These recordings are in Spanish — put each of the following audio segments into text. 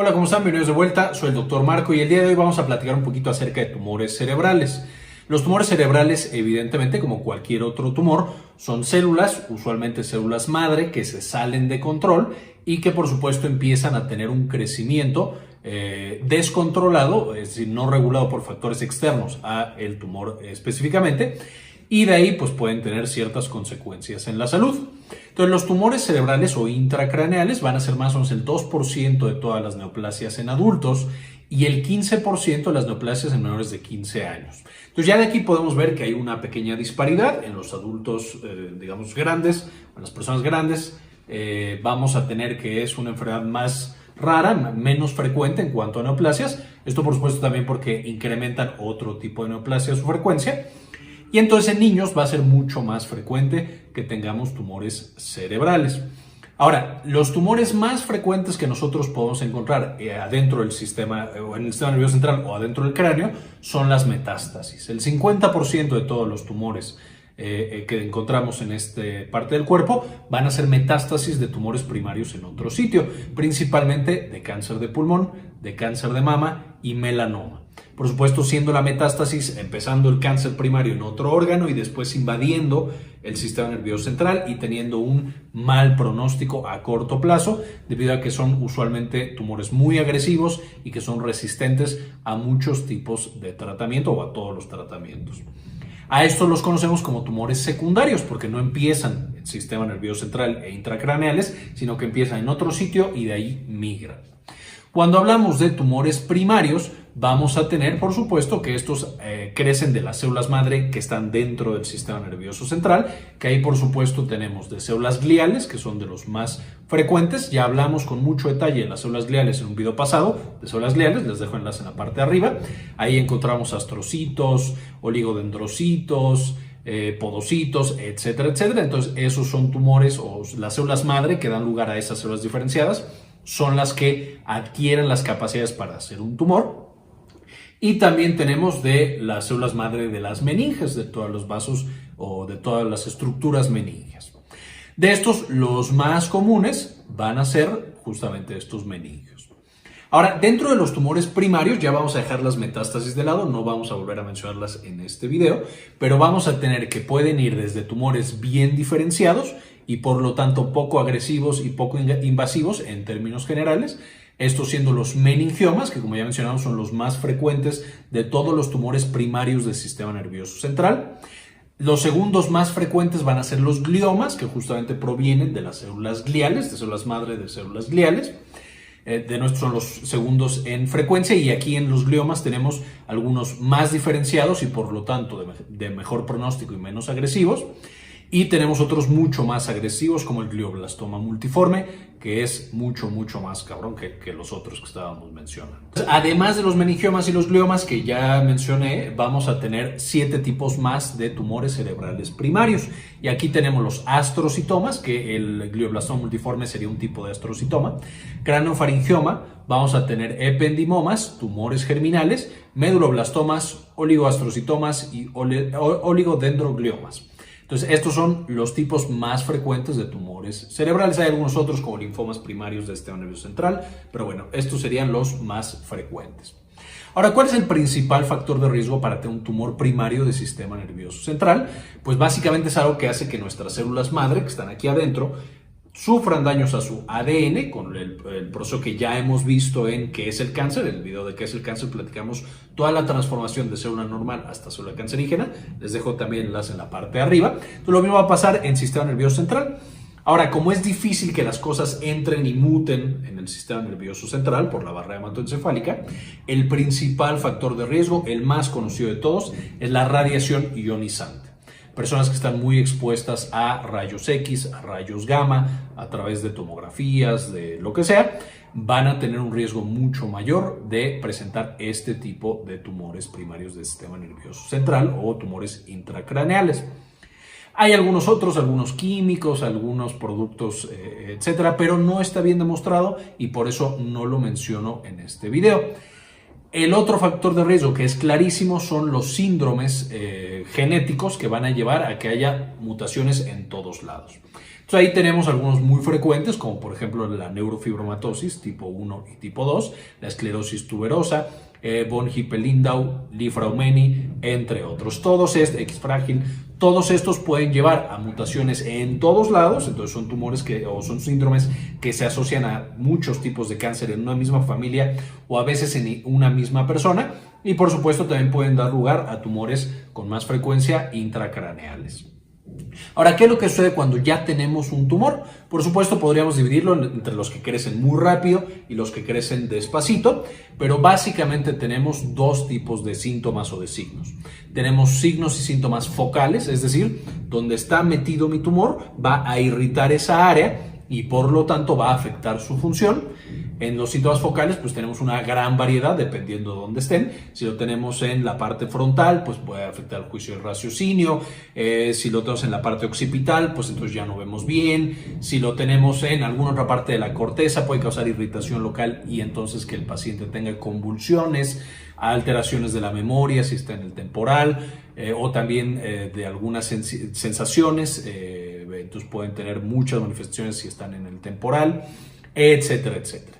Hola, ¿cómo están? Bienvenidos de vuelta. Soy el Dr. Marco y el día de hoy vamos a platicar un poquito acerca de tumores cerebrales. Los tumores cerebrales, evidentemente, como cualquier otro tumor, son células, usualmente células madre, que se salen de control y que, por supuesto, empiezan a tener un crecimiento descontrolado, es decir, no regulado por factores externos a el tumor específicamente, y de ahí pues pueden tener ciertas consecuencias en la salud. Entonces, los tumores cerebrales o intracraneales van a ser más o menos el 2% de todas las neoplasias en adultos y el 15% de las neoplasias en menores de 15 años. Entonces, ya de aquí podemos ver que hay una pequeña disparidad en los adultos, digamos, grandes, en las personas grandes. Vamos a tener que es una enfermedad más rara, menos frecuente en cuanto a neoplasias. Esto, por supuesto, también porque incrementan otro tipo de neoplasia su frecuencia. Y entonces en niños va a ser mucho más frecuente que tengamos tumores cerebrales. Ahora, los tumores más frecuentes que nosotros podemos encontrar adentro del sistema, o en el sistema nervioso central o adentro del cráneo, son las metástasis. El 50% de todos los tumores que encontramos en esta parte del cuerpo van a ser metástasis de tumores primarios en otro sitio, principalmente de cáncer de pulmón, de cáncer de mama y melanoma. Por supuesto, siendo la metástasis empezando el cáncer primario en otro órgano y después invadiendo el sistema nervioso central y teniendo un mal pronóstico a corto plazo, debido a que son usualmente tumores muy agresivos y que son resistentes a muchos tipos de tratamiento o a todos los tratamientos. A estos los conocemos como tumores secundarios porque no empiezan en el sistema nervioso central e intracraneales, sino que empiezan en otro sitio y de ahí migran. Cuando hablamos de tumores primarios, vamos a tener, por supuesto, que estos crecen de las células madre que están dentro del sistema nervioso central, que ahí, por supuesto, tenemos de células gliales, que son de los más frecuentes. Ya hablamos con mucho detalle de las células gliales en un video pasado, de células gliales, les dejo enlace en la parte de arriba. Ahí encontramos astrocitos, oligodendrocitos, podocitos, etcétera, etcétera. Entonces, esos son tumores o las células madre que dan lugar a esas células diferenciadas. Son las que adquieren las capacidades para hacer un tumor. Y también tenemos de las células madre de las meninges, de todos los vasos o de todas las estructuras meninges. De estos, los más comunes van a ser justamente estos meningios. Ahora, dentro de los tumores primarios, ya vamos a dejar las metástasis de lado, no vamos a volver a mencionarlas en este video, pero vamos a tener que pueden ir desde tumores bien diferenciados y por lo tanto poco agresivos y poco invasivos en términos generales, estos siendo los meningiomas, que como ya mencionamos son los más frecuentes de todos los tumores primarios del sistema nervioso central. Los segundos más frecuentes van a ser los gliomas, que justamente provienen de las células gliales, de células madre de células gliales. De nuestros son los segundos en frecuencia y aquí en los gliomas tenemos algunos más diferenciados y por lo tanto de mejor pronóstico y menos agresivos. Y tenemos otros mucho más agresivos como el glioblastoma multiforme, que es mucho más cabrón que los otros que estábamos mencionando. Además de los meningiomas y los gliomas que ya mencioné, vamos a tener 7 tipos más de tumores cerebrales primarios. Y aquí tenemos los astrocitomas, que el glioblastoma multiforme sería un tipo de astrocitoma. Craneofaringioma, vamos a tener ependimomas, tumores germinales, meduloblastomas, oligoastrocitomas y oligodendrogliomas. Entonces, estos son los tipos más frecuentes de tumores cerebrales. Hay algunos otros como linfomas primarios del sistema nervioso central, pero bueno, estos serían los más frecuentes. Ahora, ¿cuál es el principal factor de riesgo para tener un tumor primario del sistema nervioso central? Pues básicamente es algo que hace que nuestras células madre, que están aquí adentro, sufran daños a su ADN con el proceso que ya hemos visto en qué es el cáncer. En el video de qué es el cáncer platicamos toda la transformación de célula normal hasta célula cancerígena. Les dejo también el enlace en la parte de arriba. Entonces, lo mismo va a pasar en el sistema nervioso central. Ahora, como es difícil que las cosas entren y muten en el sistema nervioso central por la barrera hematoencefálica, el principal factor de riesgo, el más conocido de todos, es la radiación ionizante. Personas que están muy expuestas a rayos X, a rayos gamma, a través de tomografías, de lo que sea, van a tener un riesgo mucho mayor de presentar este tipo de tumores primarios del sistema nervioso central o tumores intracraneales. Hay algunos otros, algunos químicos, algunos productos, etcétera, pero no está bien demostrado y por eso no lo menciono en este video. El otro factor de riesgo que es clarísimo son los síndromes genéticos que van a llevar a que haya mutaciones en todos lados. Entonces ahí tenemos algunos muy frecuentes, como por ejemplo la neurofibromatosis tipo 1 y tipo 2, la esclerosis tuberosa, von Hippel-Lindau, Li-Fraumeni, entre otros. Todos estos, X-frágil, todos estos pueden llevar a mutaciones en todos lados, entonces son tumores o son síndromes que se asocian a muchos tipos de cáncer en una misma familia o a veces en una misma persona, y por supuesto también pueden dar lugar a tumores con más frecuencia intracraneales. Ahora, ¿qué es lo que sucede cuando ya tenemos un tumor? Por supuesto, podríamos dividirlo entre los que crecen muy rápido y los que crecen despacito, pero básicamente tenemos dos tipos de síntomas o de signos. Tenemos signos y síntomas focales, es decir, donde está metido mi tumor va a irritar esa área y por lo tanto va a afectar su función. En los síntomas focales pues tenemos una gran variedad dependiendo de dónde estén. Si lo tenemos en la parte frontal pues puede afectar el juicio del raciocinio. Si lo tenemos en la parte occipital pues entonces ya no vemos bien. Si lo tenemos en alguna otra parte de la corteza puede causar irritación local y entonces que el paciente tenga convulsiones, alteraciones de la memoria si está en el temporal o también de algunas sensaciones. Entonces pueden tener muchas manifestaciones si están en el temporal, etcétera, etcétera.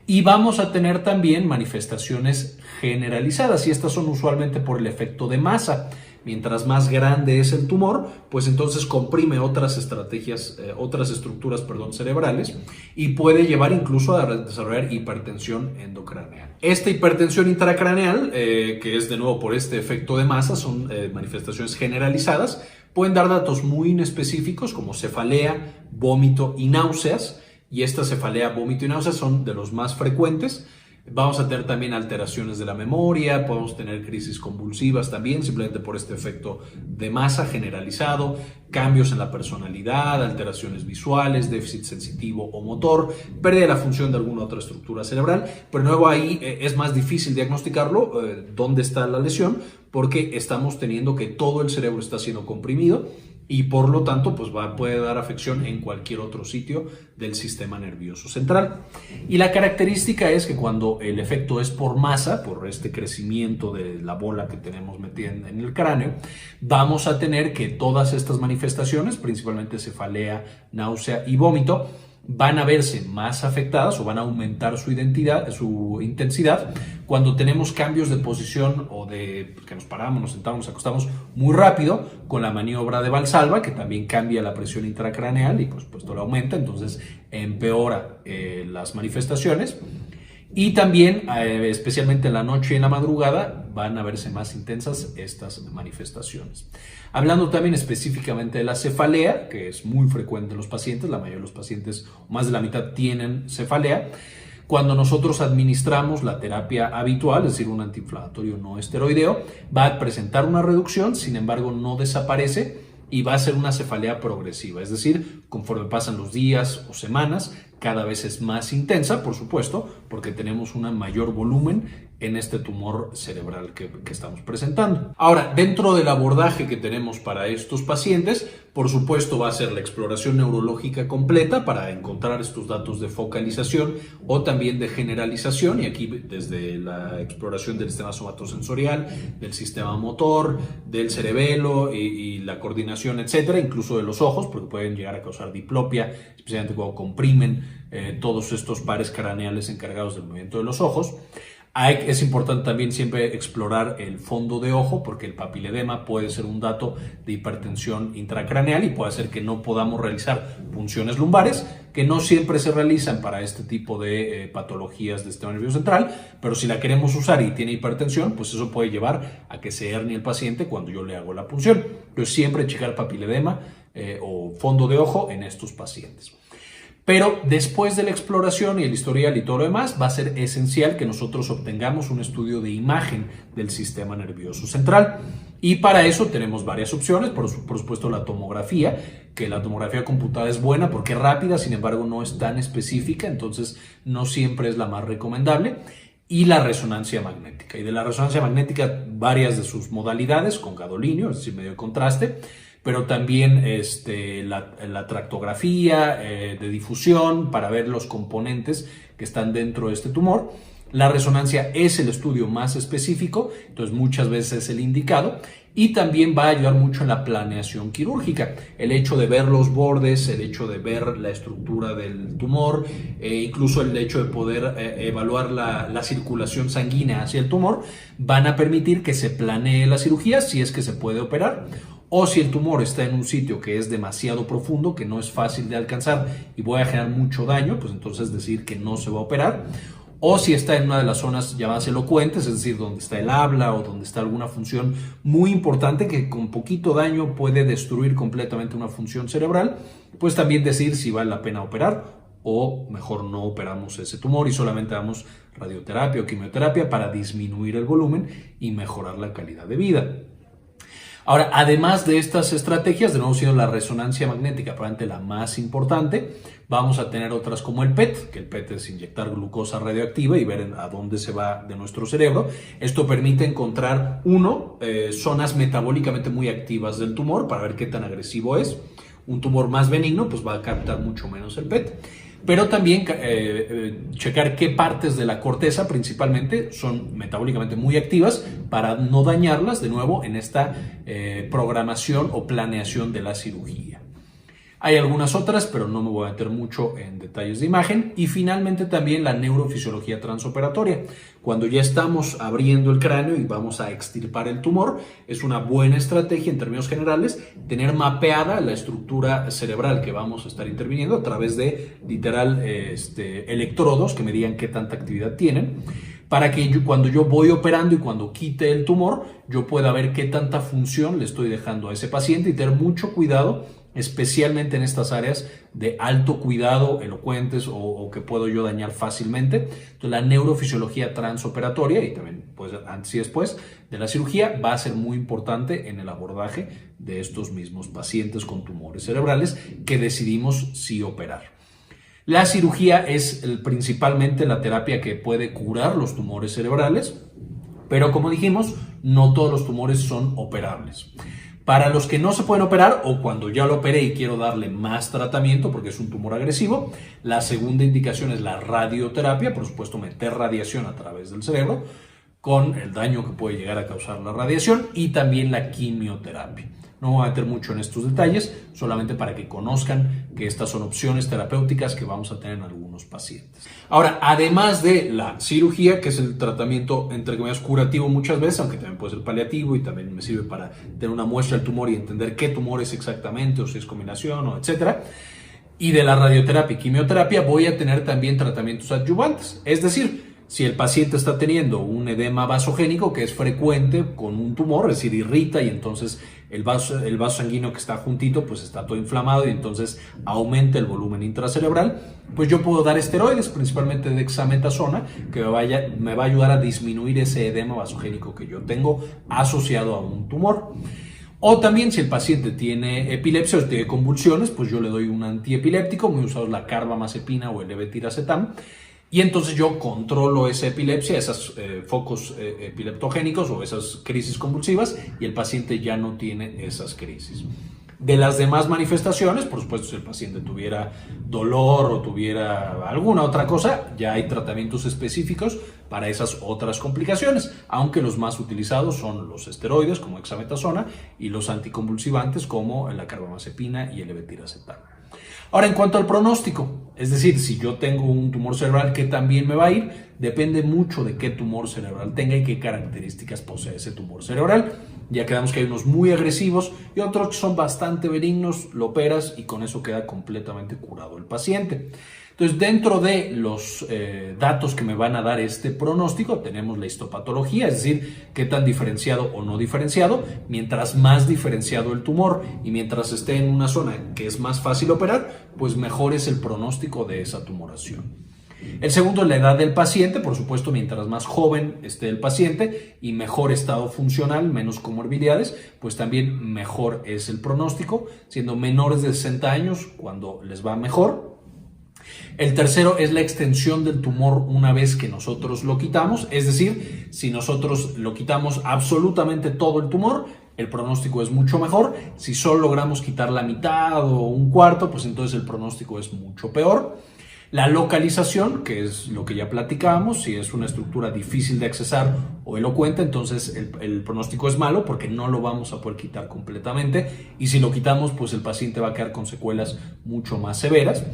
Y vamos a tener también manifestaciones generalizadas y estas son usualmente por el efecto de masa. Mientras más grande es el tumor, pues entonces comprime otras estructuras cerebrales y puede llevar incluso a desarrollar hipertensión endocraneal. Esta hipertensión intracraneal, que es de nuevo por este efecto de masa, son manifestaciones generalizadas, pueden dar datos muy inespecíficos como cefalea, vómito y náuseas. Y esta cefalea, vómito y náuseas son de los más frecuentes. Vamos a tener también alteraciones de la memoria, podemos tener crisis convulsivas también, simplemente por este efecto de masa generalizado, cambios en la personalidad, alteraciones visuales, déficit sensitivo o motor, pérdida de la función de alguna otra estructura cerebral. Pero de nuevo ahí es más difícil diagnosticarlo, dónde está la lesión, porque estamos teniendo que todo el cerebro está siendo comprimido y por lo tanto pues puede dar afección en cualquier otro sitio del sistema nervioso central. Y la característica es que cuando el efecto es por masa, por este crecimiento de la bola que tenemos metida en el cráneo, vamos a tener que todas estas manifestaciones, principalmente cefalea, náusea y vómito, van a verse más afectadas o van a aumentar su intensidad cuando tenemos cambios de posición o de que nos paramos, nos sentamos, nos acostamos muy rápido con la maniobra de Valsalva, que también cambia la presión intracraneal y pues esto lo aumenta, entonces empeora las manifestaciones. Y también, especialmente en la noche y en la madrugada, van a verse más intensas estas manifestaciones. Hablando también específicamente de la cefalea, que es muy frecuente en los pacientes, la mayoría de los pacientes, más de la mitad, tienen cefalea. Cuando nosotros administramos la terapia habitual, es decir, un antiinflamatorio no esteroideo, va a presentar una reducción, sin embargo no desaparece y va a ser una cefalea progresiva, es decir, conforme pasan los días o semanas, cada vez es más intensa, por supuesto, porque tenemos un mayor volumen en este tumor cerebral que estamos presentando. Ahora, dentro del abordaje que tenemos para estos pacientes, por supuesto va a ser la exploración neurológica completa para encontrar estos datos de focalización o también de generalización, y aquí desde la exploración del sistema somatosensorial, del sistema motor, del cerebelo y la coordinación, etcétera, incluso de los ojos, porque pueden llegar a causar diplopia, especialmente cuando comprimen todos estos pares craneales encargados del movimiento de los ojos. Es importante también siempre explorar el fondo de ojo porque el papiledema puede ser un dato de hipertensión intracraneal y puede hacer que no podamos realizar punciones lumbares, que no siempre se realizan para este tipo de patologías del sistema nervioso central, pero si la queremos usar y tiene hipertensión, pues eso puede llevar a que se hernie el paciente cuando yo le hago la punción. Entonces siempre checar papiledema o fondo de ojo en estos pacientes. Pero después de la exploración y el historial y todo lo demás, va a ser esencial que nosotros obtengamos un estudio de imagen del sistema nervioso central. Y para eso tenemos varias opciones, por supuesto la tomografía, que la tomografía computada es buena porque es rápida, sin embargo no es tan específica, entonces no siempre es la más recomendable. Y la resonancia magnética. Y de la resonancia magnética, varias de sus modalidades, con gadolinio, es decir, medio de contraste, pero también la tractografía de difusión para ver los componentes que están dentro de este tumor. La resonancia es el estudio más específico, entonces muchas veces es el indicado y también va a ayudar mucho en la planeación quirúrgica. El hecho de ver los bordes, el hecho de ver la estructura del tumor, incluso el hecho de poder evaluar la circulación sanguínea hacia el tumor, van a permitir que se planee la cirugía si es que se puede operar. O si el tumor está en un sitio que es demasiado profundo, que no es fácil de alcanzar y voy a generar mucho daño, pues entonces decir que no se va a operar. O si está en una de las zonas llamadas elocuentes, es decir, donde está el habla o donde está alguna función muy importante que con poquito daño puede destruir completamente una función cerebral, pues también decir si vale la pena operar o mejor no operamos ese tumor y solamente damos radioterapia o quimioterapia para disminuir el volumen y mejorar la calidad de vida. Ahora, además de estas estrategias, de nuevo siendo la resonancia magnética probablemente la más importante, vamos a tener otras como el PET, que el PET es inyectar glucosa radioactiva y ver a dónde se va de nuestro cerebro. Esto permite encontrar, zonas metabólicamente muy activas del tumor para ver qué tan agresivo es. Un tumor más benigno pues va a captar mucho menos el PET. Pero también checar qué partes de la corteza principalmente son metabólicamente muy activas para no dañarlas de nuevo en esta programación o planeación de la cirugía. Hay algunas otras, pero no me voy a meter mucho en detalles de imagen. Y finalmente también la neurofisiología transoperatoria. Cuando ya estamos abriendo el cráneo y vamos a extirpar el tumor, es una buena estrategia en términos generales tener mapeada la estructura cerebral que vamos a estar interviniendo a través de literal electrodos que me digan qué tanta actividad tienen, para que cuando yo voy operando y cuando quite el tumor, yo pueda ver qué tanta función le estoy dejando a ese paciente y tener mucho cuidado, especialmente en estas áreas de alto cuidado, elocuentes o que puedo yo dañar fácilmente. Entonces, la neurofisiología transoperatoria y también pues, antes y después de la cirugía va a ser muy importante en el abordaje de estos mismos pacientes con tumores cerebrales que decidimos si operar. La cirugía es principalmente la terapia que puede curar los tumores cerebrales, pero como dijimos, no todos los tumores son operables. Para los que no se pueden operar o cuando ya lo operé y quiero darle más tratamiento porque es un tumor agresivo, la segunda indicación es la radioterapia, por supuesto meter radiación a través del cerebro con el daño que puede llegar a causar la radiación y también la quimioterapia. No me voy a meter mucho en estos detalles, solamente para que conozcan que estas son opciones terapéuticas que vamos a tener en algunos pacientes. Ahora, además de la cirugía, que es el tratamiento entre comillas curativo muchas veces, aunque también puede ser paliativo y también me sirve para tener una muestra del tumor y entender qué tumor es exactamente o si es combinación o etcétera. Y de la radioterapia y quimioterapia voy a tener también tratamientos adyuvantes, es decir, si el paciente está teniendo un edema vasogénico que es frecuente con un tumor, es decir, irrita y entonces el vaso sanguíneo que está juntito pues está todo inflamado y entonces aumenta el volumen intracerebral, pues yo puedo dar esteroides, principalmente dexametasona, que me va a ayudar a disminuir ese edema vasogénico que yo tengo asociado a un tumor. O también si el paciente tiene epilepsia o tiene convulsiones, pues yo le doy un antiepiléptico, muy usado la carbamazepina o el levetiracetam, y entonces yo controlo esa epilepsia, esos focos epileptogénicos o esas crisis convulsivas y el paciente ya no tiene esas crisis. De las demás manifestaciones, por supuesto, si el paciente tuviera dolor o tuviera alguna otra cosa, ya hay tratamientos específicos para esas otras complicaciones, aunque los más utilizados son los esteroides como dexametasona y los anticonvulsivantes como la carbamazepina y el levetiracetam. Ahora, en cuanto al pronóstico, es decir, si yo tengo un tumor cerebral que también me va a ir, depende mucho de qué tumor cerebral tenga y qué características posee ese tumor cerebral. Ya quedamos que hay unos muy agresivos y otros que son bastante benignos, lo operas y con eso queda completamente curado el paciente. Entonces, dentro de los datos que me van a dar este pronóstico, tenemos la histopatología, es decir, qué tan diferenciado o no diferenciado. Mientras más diferenciado el tumor y mientras esté en una zona que es más fácil operar, pues mejor es el pronóstico de esa tumoración. El segundo es la edad del paciente, por supuesto, mientras más joven esté el paciente y mejor estado funcional, menos comorbilidades, pues también mejor es el pronóstico, siendo menores de 60 años cuando les va mejor. El tercero es la extensión del tumor una vez que nosotros lo quitamos, es decir, si nosotros lo quitamos absolutamente todo el tumor, el pronóstico es mucho mejor. Si solo logramos quitar la mitad o un cuarto, pues entonces el pronóstico es mucho peor. La localización, que es lo que ya platicábamos, si es una estructura difícil de accesar o elocuente, entonces el pronóstico es malo porque no lo vamos a poder quitar completamente, y si lo quitamos, pues el paciente va a quedar con secuelas mucho más severas.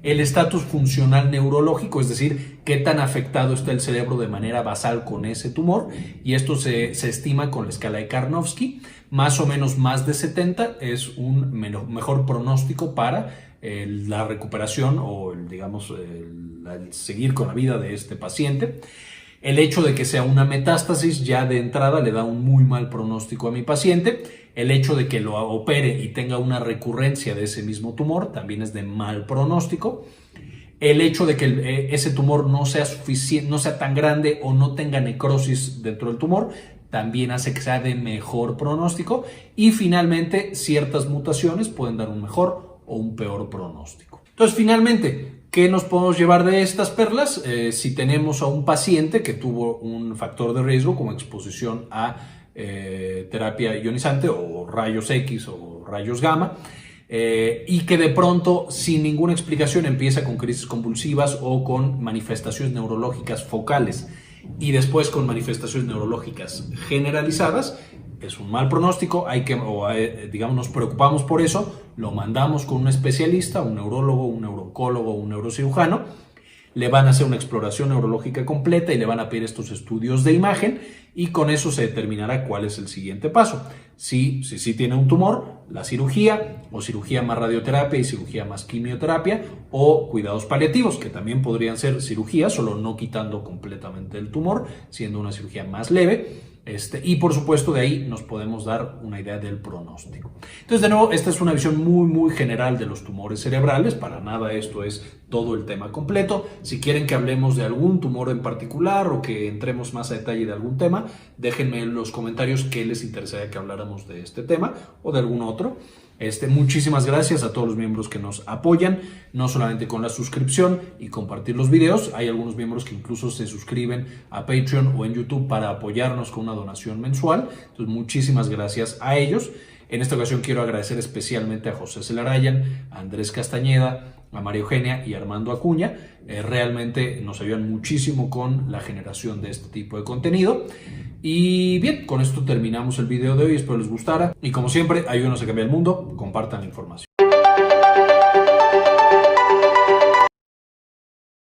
El estatus funcional neurológico, es decir, qué tan afectado está el cerebro de manera basal con ese tumor, y esto se estima con la escala de Karnofsky. Más o menos más de 70 es un mejor pronóstico para la recuperación o digamos el seguir con la vida de este paciente. El hecho de que sea una metástasis ya de entrada le da un muy mal pronóstico a mi paciente. El hecho de que lo opere y tenga una recurrencia de ese mismo tumor también es de mal pronóstico. El hecho de que ese tumor no sea tan grande o no tenga necrosis dentro del tumor también hace que sea de mejor pronóstico. Y finalmente, ciertas mutaciones pueden dar un mejor o un peor pronóstico. Entonces, finalmente, ¿qué nos podemos llevar de estas perlas? Si tenemos a un paciente que tuvo un factor de riesgo como exposición a terapia ionizante o rayos X o rayos gamma, y que de pronto, sin ninguna explicación, empieza con crisis convulsivas o con manifestaciones neurológicas focales y después con manifestaciones neurológicas generalizadas, es un mal pronóstico. Digamos, nos preocupamos por eso, lo mandamos con un especialista, un neurólogo, un neurooncólogo, un neurocirujano. Le van a hacer una exploración neurológica completa y le van a pedir estos estudios de imagen, y con eso se determinará cuál es el siguiente paso. Si tiene un tumor, la cirugía, o cirugía más radioterapia y cirugía más quimioterapia, o cuidados paliativos, que también podrían ser cirugías, solo no quitando completamente el tumor, siendo una cirugía más leve. Y por supuesto, de ahí nos podemos dar una idea del pronóstico. Entonces, de nuevo, esta es una visión muy general de los tumores cerebrales. Para nada esto es todo el tema completo. Si quieren que hablemos de algún tumor en particular o que entremos más a detalle de algún tema, déjenme en los comentarios qué les interesaría que habláramos de este tema o de algún otro. Muchísimas gracias a todos los miembros que nos apoyan, no solamente con la suscripción y compartir los videos. Hay algunos miembros que incluso se suscriben a Patreon o en YouTube para apoyarnos con una donación mensual. Entonces, muchísimas gracias a ellos. En esta ocasión quiero agradecer especialmente a José Celarayan, a Andrés Castañeda, a María Eugenia y a Armando Acuña. Realmente nos ayudan muchísimo con la generación de este tipo de contenido. Y bien, con esto terminamos el video de hoy, espero les gustara. Y como siempre, ayúdenos a cambiar el mundo, compartan la información.